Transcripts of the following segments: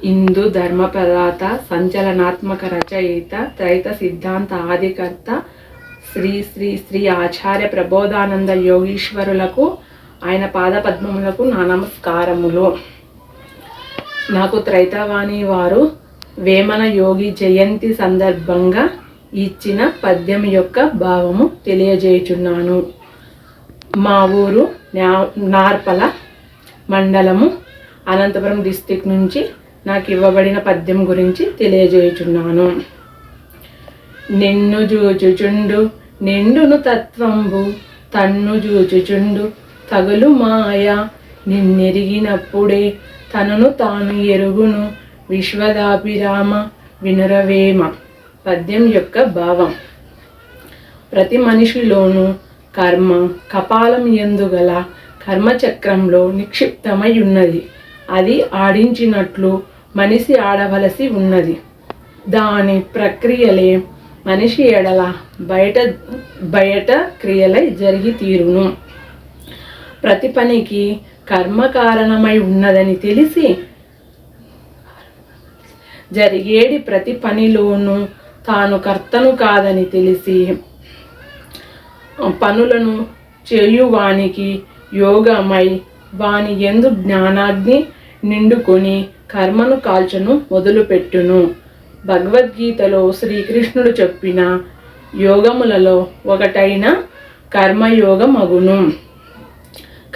హిందూ ధర్మ ప్రదాత, సంచలనాత్మక రచయిత, త్రైత సిద్ధాంత ఆదికర్త శ్రీ శ్రీ శ్రీ ఆచార్య ప్రబోధానంద యోగీశ్వరులకు, ఆయన పాదపద్మములకు నా నమస్కారములు. నాకు త్రైతవాణి వారు వేమన యోగి జయంతి సందర్భంగా ఇచ్చిన పద్యం యొక్క భావము తెలియజేయుచున్నాను. మా ఊరు నార్పల మండలము, అనంతపురం డిస్టిక్ నుంచి నాకు ఇవ్వబడిన పద్యం గురించి తెలియజేయుచున్నాను. నిన్ను జూచుచుండు నిండును తత్వంబు, తన్ను జూచుచుండు తగులు మాయ, నిన్నెరిగినప్పుడే తనను తాను ఎరుగును, విశ్వదాభిరామ వినురవేమ. పద్యం యొక్క భావం: ప్రతి మనిషిలోనూ కర్మ కపాలం యందు గల కర్మచక్రంలో నిక్షిప్తమై ఉన్నది. అది ఆడించినట్లు మనిషి ఆడవలసి ఉన్నది. దాని ప్రక్రియలే మనిషి ఎడల బయట క్రియలై జరిగి తీరును. ప్రతి పనికి కర్మ కారణమై ఉన్నదని తెలిసి జరిగేడి ప్రతి పనిలోనూ తాను కర్తను కాదని తెలిసి పనులను చేయువానికి యోగమై వాని యందు జ్ఞానాగ్ని నిండుకొని కర్మను కాల్చను మొదలుపెట్టును. భగవద్గీతలో శ్రీకృష్ణుడు చెప్పిన యోగములలో ఒకటైన కర్మయోగమగును.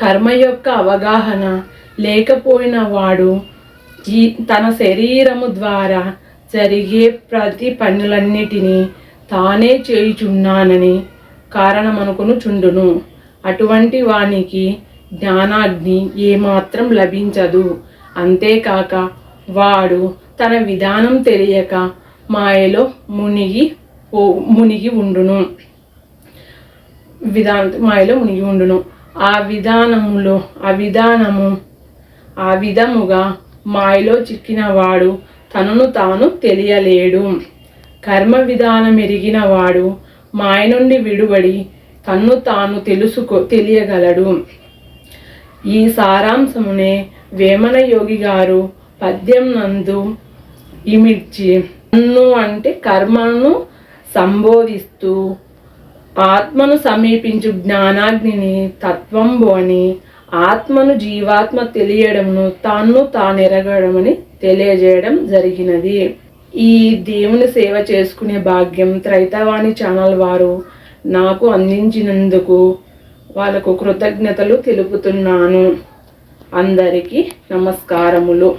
కర్మ యొక్క అవగాహన లేకపోయిన వాడు తన శరీరము ద్వారా జరిగే ప్రతి పనులన్నిటినీ తానే చేయుచున్నానని కారణమనుకొనుచుండును. అటువంటి వానికి జ్ఞానాగ్ని ఏమాత్రం లభించదు. అంతేకాక వాడు తన విధానం తెలియక మాయలో మునిగి ఉండును. ఆ విధముగా మాయలో చిక్కిన వాడు తనను తాను తెలియలేడు. కర్మ విధానం ఎరిగిన వాడు మాయ నుండి విడుబడి తన్ను తాను తెలియగలడు. ఈ సారాంశమునే వేమన యోగి గారు పద్యం నందు ఇమిడ్చి, తన్ను అంటే కర్మను సంబోధిస్తూ ఆత్మను సమీపించు జ్ఞానాగ్నిని తత్వంబు అని, ఆత్మను జీవాత్మ తెలియడమును తాను తానెరగడమని తెలియజేయడం జరిగినది. ఈ దేవుని సేవ చేసుకునే భాగ్యం త్రైతవాణి ఛానల్ వారు నాకు అందించినందుకు వాళ్ళకు కృతజ్ఞతలు తెలుపుతున్నాను. అందరికీ నమస్కారములు.